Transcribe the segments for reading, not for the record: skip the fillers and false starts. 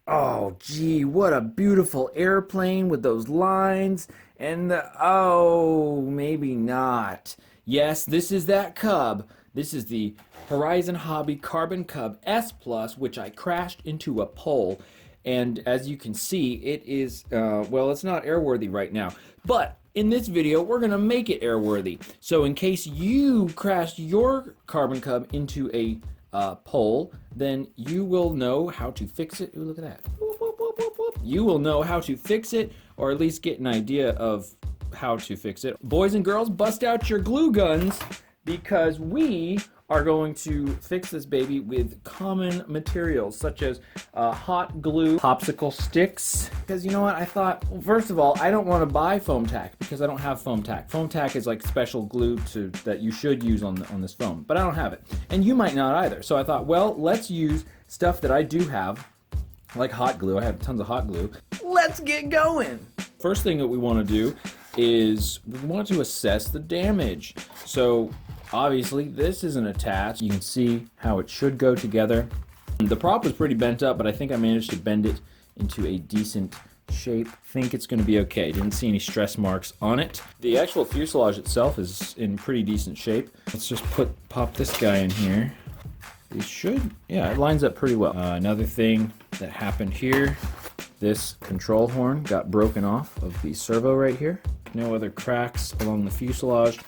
Oh, gee, what a beautiful airplane with those lines and oh, maybe not. Yes, this is that Cub. This is the Horizon Hobby Carbon Cub S Plus, which I crashed into a pole. And as you can see, it is, well, it's not airworthy right now. But in this video, we're going to make it airworthy. So in case you crashed your Carbon Cub into a pole, then you will know how to fix it. Ooh, look at that. Whoop, whoop, whoop, whoop, whoop. You will know how to fix it, or at least get an idea of how to fix it. Boys and girls, bust out your glue guns, because we are going to fix this baby with common materials such as hot glue, popsicle sticks. Because you know what, I thought, well, first of all, I don't want to buy foam tack because I don't have foam tack. Foam tack is like special glue that you should use on this foam, but I don't have it. And you might not either. So I thought, well, let's use stuff that I do have, like hot glue. I have tons of hot glue. Let's get going. First thing that we want to do is we want to assess the damage. So obviously this isn't attached. You can see how it should go together. The prop was pretty bent up, but I think I managed to bend it into a decent shape. I think it's going to be okay. Didn't see any stress marks on it. The actual fuselage itself is in pretty decent shape. Let's just pop this guy in here. It should, yeah, it lines up pretty well. Another thing that happened here, this control horn got broken off of the servo right here. No other cracks along the fuselage.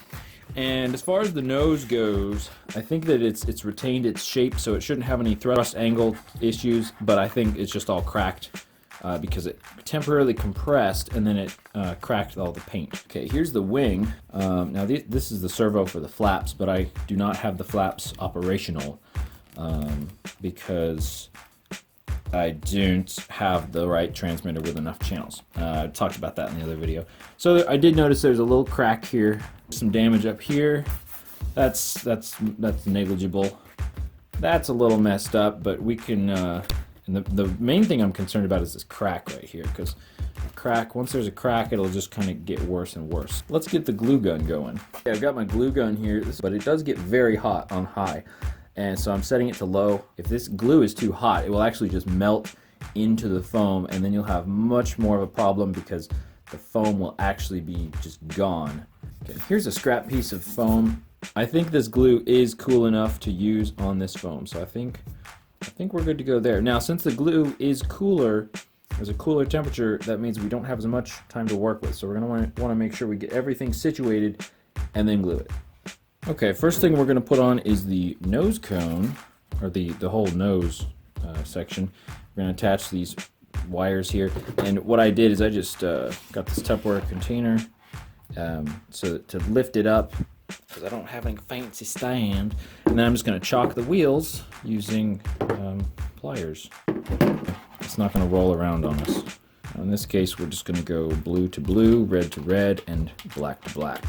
And as far as the nose goes, I think that it's retained its shape, so it shouldn't have any thrust angle issues, but I think it's just all cracked because it temporarily compressed and then it cracked all the paint. Okay, here's the wing. Now this is the servo for the flaps, but I do not have the flaps operational because I don't have the right transmitter with enough channels. I talked about that in the other video. So I did notice there's a little crack here, some damage up here. That's negligible. That's a little messed up, but we can. And the main thing I'm concerned about is this crack right here, because once there's a crack, it'll just kind of get worse and worse. Let's get the glue gun going. Okay, I've got my glue gun here, but it does get very hot on high. And so I'm setting it to low. If this glue is too hot, it will actually just melt into the foam, and then you'll have much more of a problem because the foam will actually be just gone. Okay, here's a scrap piece of foam. I think this glue is cool enough to use on this foam, so I think we're good to go there. Now, since the glue is cooler, there's a cooler temperature, that means we don't have as much time to work with. So we're gonna want to make sure we get everything situated and then glue it. Okay, first thing we're going to put on is the nose cone, or the whole nose section. We're going to attach these wires here, and what I did is I just got this Tupperware container so to lift it up, because I don't have any fancy stand, and then I'm just going to chalk the wheels using pliers. It's not going to roll around on us. In this case, we're just going to go blue to blue, red to red, and black to black.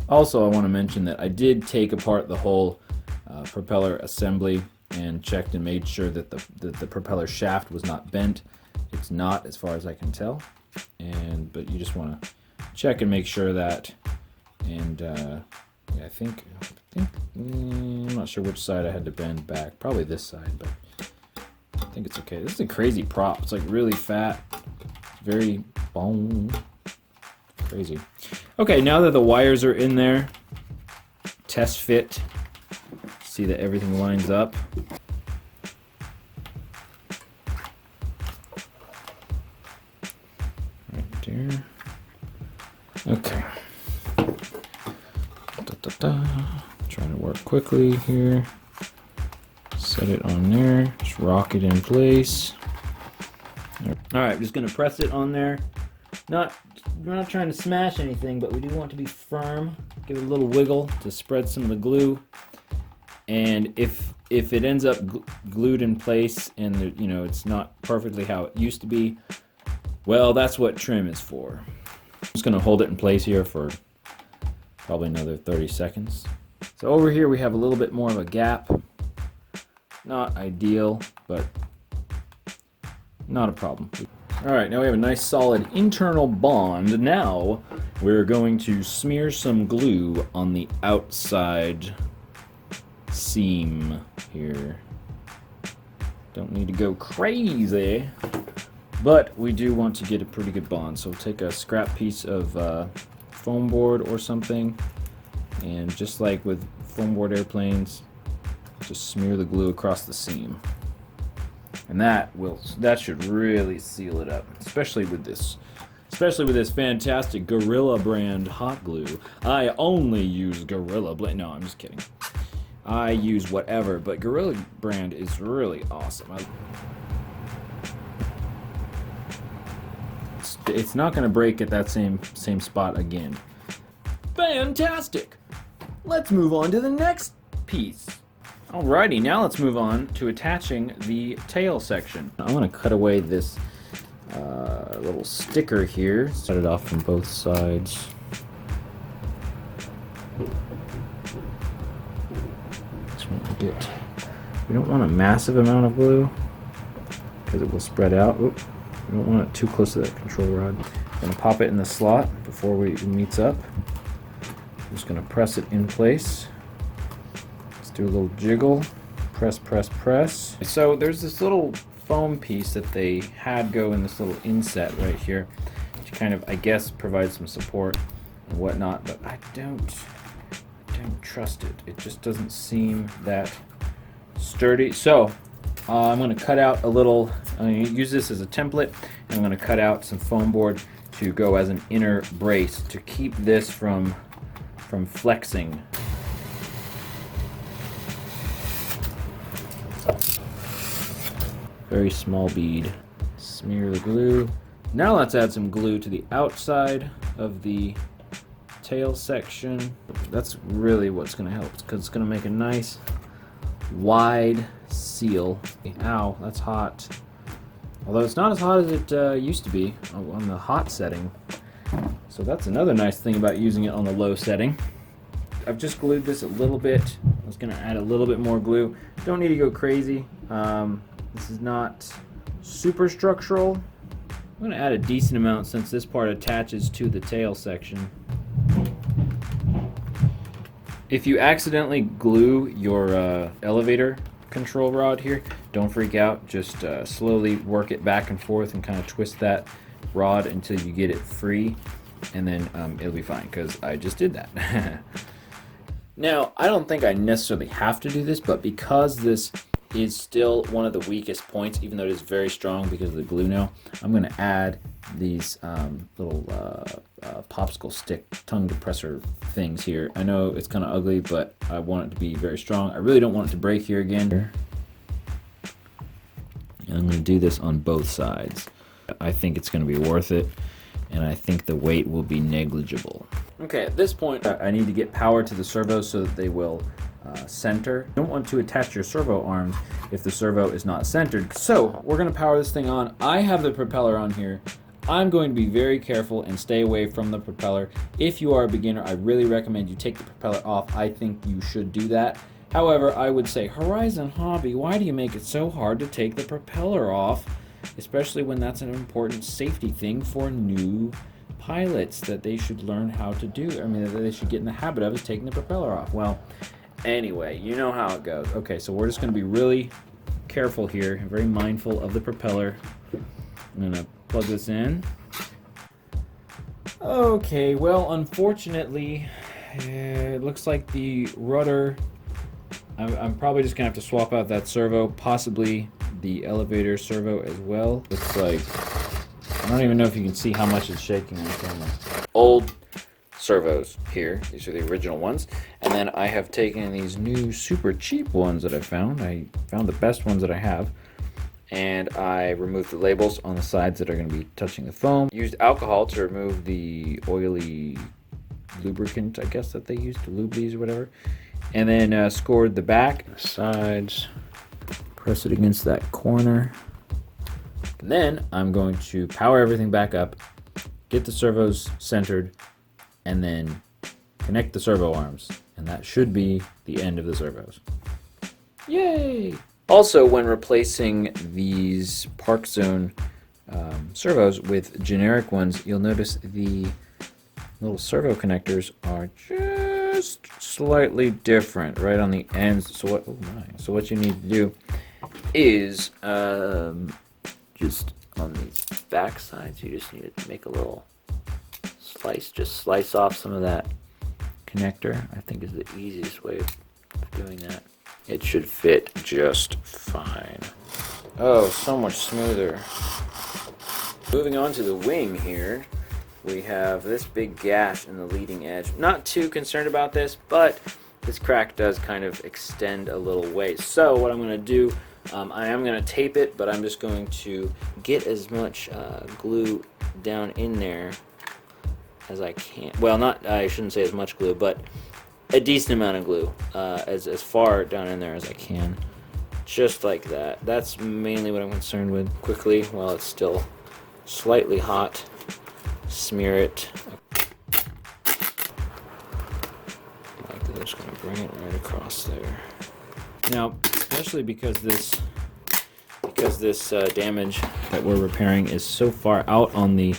Also, I want to mention that I did take apart the whole propeller assembly and checked and made sure that the propeller shaft was not bent. It's not, as far as I can tell. But you just want to check and make sure that. And yeah, I think I'm not sure which side I had to bend back. Probably this side, but I think it's okay. This is a crazy prop. It's like really fat, very bone. Crazy. Okay, now that the wires are in there, test fit, see that everything lines up. Right there. Okay. Trying to work quickly here. Set it on there. Just rock it in place. All right, just gonna press it on there. We're not trying to smash anything, but we do want to be firm. Give it a little wiggle to spread some of the glue. And if it ends up glued in place and it's not perfectly how it used to be, well, that's what trim is for. I'm just going to hold it in place here for probably another 30 seconds. So over here we have a little bit more of a gap. Not ideal, but not a problem. Alright, now we have a nice solid internal bond. Now we're going to smear some glue on the outside seam here. Don't need to go crazy. But we do want to get a pretty good bond, so we'll take a scrap piece of foam board or something, and just like with foam board airplanes, just smear the glue across the seam. And that should really seal it up, especially with this fantastic Gorilla brand hot glue. I only use Gorilla no, I'm just kidding. I use whatever, but Gorilla brand is really awesome. It's not going to break at that same spot again. Fantastic! Let's move on to the next piece. Alrighty, now let's move on to attaching the tail section. I'm going to cut away this little sticker here. Set it off from both sides. We don't want a massive amount of glue because it will spread out. Oop. We don't want it too close to that control rod. I'm going to pop it in the slot before it meets up. I'm just going to press it in place. Let's do a little jiggle. Press, press, press. So there's this little foam piece that they had go in this little inset right here to kind of, I guess, provide some support and whatnot, but I don't trust it. It just doesn't seem that sturdy. So I'm going to cut out a little, I'm going to use this as a template, and I'm going to cut out some foam board to go as an inner brace to keep this from flexing. Very small bead. Smear the glue. Now let's add some glue to the outside of the tail section. That's really what's going to help, because it's going to make a nice wide seal. Ow, that's hot. Although it's not as hot as it used to be on the hot setting. So that's another nice thing about using it on the low setting. I've just glued this a little bit. I was going to add a little bit more glue. Don't need to go crazy. This is not super structural. I'm going to add a decent amount since this part attaches to the tail section. If you accidentally glue your elevator control rod here, don't freak out. Just slowly work it back and forth and kind of twist that rod until you get it free, and then it'll be fine, because I just did that. Now, I don't think I necessarily have to do this, but because this is still one of the weakest points, even though it is very strong because of the glue now, I'm going to add these little popsicle stick tongue depressor things here. I know it's kind of ugly, but I want it to be very strong. I really don't want it to break here again. And I'm going to do this on both sides. I think it's going to be worth it, and I think the weight will be negligible. Okay, at this point, I need to get power to the servos so that they will center. You don't want to attach your servo arms if the servo is not centered. So we're going to power this thing on. I have the propeller on here. I'm going to be very careful and stay away from the propeller. If you are a beginner, I really recommend you take the propeller off. I think you should do that. However, I would say, Horizon Hobby, why do you make it so hard to take the propeller off? Especially when that's an important safety thing for new pilots that they should learn how to do. I mean, that they should get in the habit of, is taking the propeller off. Well, anyway, you know how it goes. Okay, so we're just going to be really careful here, and very mindful of the propeller. I'm going to plug this in. Okay, well, unfortunately, it looks like the rudder, I'm probably just going to have to swap out that servo, possibly the elevator servo as well. Looks like, I don't even know if you can see how much it's shaking on camera. Old servos here. These are the original ones. And then I have taken these new super cheap ones that I found. I found the best ones that I have. And I removed the labels on the sides that are going to be touching the foam. Used alcohol to remove the oily lubricant, I guess, that they use to lube these or whatever. And then scored the back, the sides, press it against that corner. And then I'm going to power everything back up, get the servos centered, and then connect the servo arms. And that should be the end of the servos. Yay! Also, when replacing these Park Zone servos with generic ones, you'll notice the little servo connectors are just slightly different right on the ends. So what you need to do is just on these back side, so you just need to make a little slice. Just slice off some of that connector, I think, is the easiest way of doing that. It should fit just fine. Oh, so much smoother. Moving on to the wing here, we have this big gash in the leading edge. Not too concerned about this, but this crack does kind of extend a little ways. So what I'm going to do, I am going to tape it, but I'm just going to get as much glue down in there as I can. Well, not, I shouldn't say as much glue, but a decent amount of glue, as far down in there as I can. Just like that. That's mainly what I'm concerned with. Quickly, while it's still slightly hot, smear it. Like that. Just gonna bring it right across there. Now, especially because this damage that we're repairing is so far out on the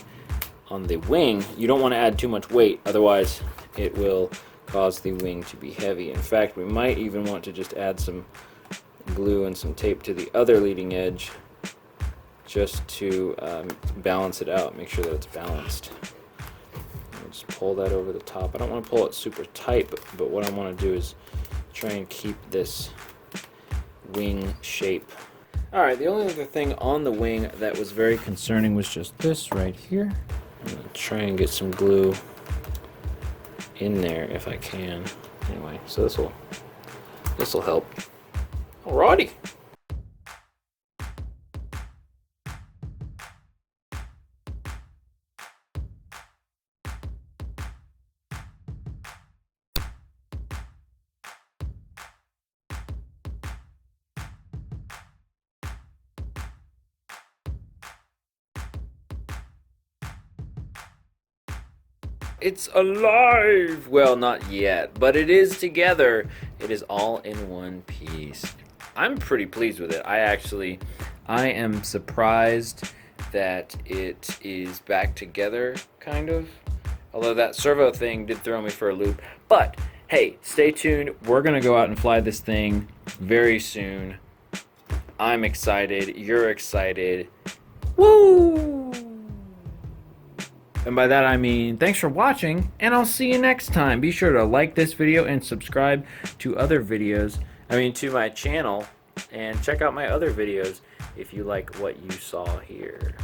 wing, you don't want to add too much weight, otherwise it will cause the wing to be heavy. In fact, we might even want to just add some glue and some tape to the other leading edge just to balance it out, make sure that it's balanced. Just pull that over the top. I don't want to pull it super tight, but what I want to do is try and keep this wing shape. Alright, the only other thing on the wing that was very concerning was just this right here. I'm going to try and get some glue in there if I can. Anyway, so this will help. Alrighty. It's alive! Well, not yet, but it is together. It is all in one piece. I'm pretty pleased with it. I am surprised that it is back together, kind of. Although that servo thing did throw me for a loop. But, hey, stay tuned. We're gonna go out and fly this thing very soon. I'm excited. You're excited. Woo! And by that I mean, thanks for watching, and I'll see you next time. Be sure to like this video and subscribe to other videos, to my channel, and check out my other videos if you like what you saw here.